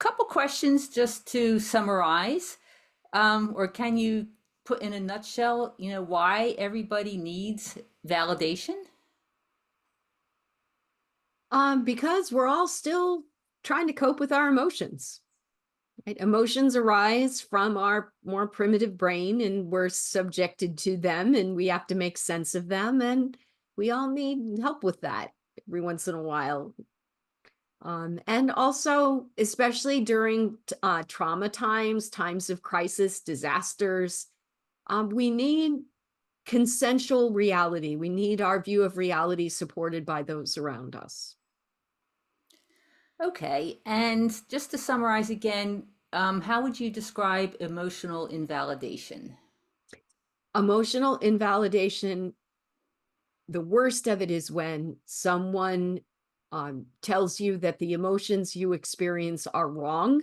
couple questions just to summarize, or can you put in a nutshell, why everybody needs validation? Because we're all still trying to cope with our emotions. Right? Emotions arise from our more primitive brain, and we're subjected to them, and we have to make sense of them, and we all need help with that every once in a while. And also, especially during trauma times, times of crisis, disasters, we need consensual reality. We need our view of reality supported by those around us. Okay, and just to summarize again, how would you describe emotional invalidation? Emotional invalidation, the worst of it is when someone tells you that the emotions you experience are wrong,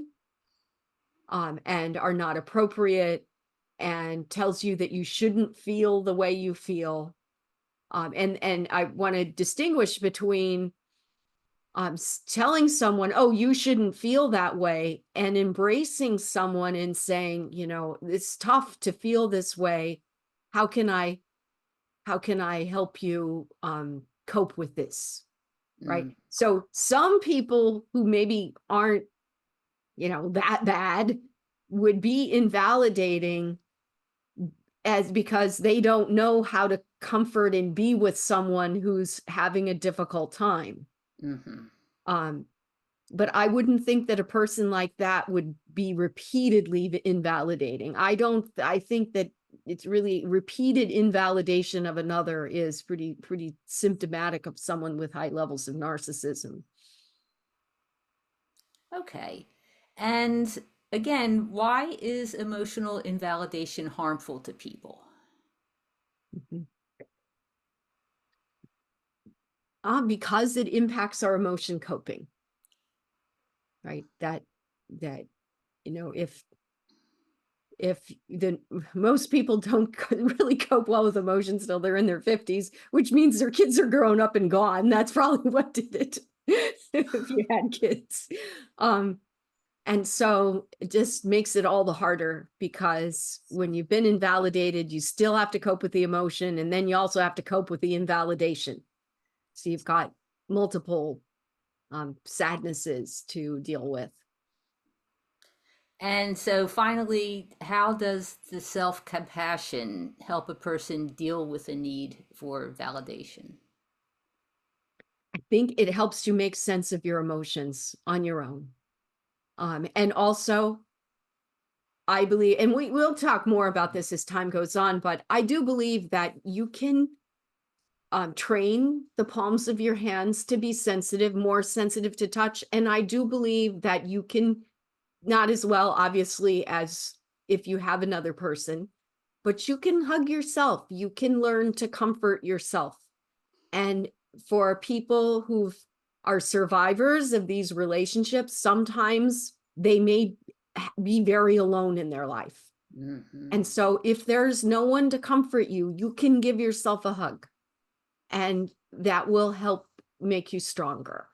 and are not appropriate, and tells you that you shouldn't feel the way you feel. And I want to distinguish between telling someone, oh, you shouldn't feel that way, and embracing someone and saying, it's tough to feel this way. How can I help you cope with this? Right. Mm, So some people who maybe aren't, that bad would be invalidating as because they don't know how to comfort and be with someone who's having a difficult time. hmm. Um, but I wouldn't think that a person like that would be repeatedly invalidating. I think that it's really repeated invalidation of another is pretty symptomatic of someone with high levels of narcissism. Okay, and again, why is emotional invalidation harmful to people? Mhm. Because it impacts our emotion coping, right? That if the most people don't really cope well with emotions till they're in their 50s, which means their kids are grown up and gone. That's probably what did it. If you had kids. um and so it just makes it all the harder, because when you've been invalidated, you still have to cope with the emotion, and then you also have to cope with the invalidation. So you've got multiple sadnesses to deal with. And so finally, how does the self-compassion help a person deal with a need for validation? I think it helps you make sense of your emotions on your own. And also, I believe, and we'll talk more about this as time goes on, but I do believe that you can train the palms of your hands to be sensitive, more sensitive to touch. And I do believe that you can, not as well, obviously, as if you have another person, but you can hug yourself. You can learn to comfort yourself. And for people who are survivors of these relationships, sometimes they may be very alone in their life. Hmm. And so if there's no one to comfort you, you can give yourself a hug, and that will help make you stronger.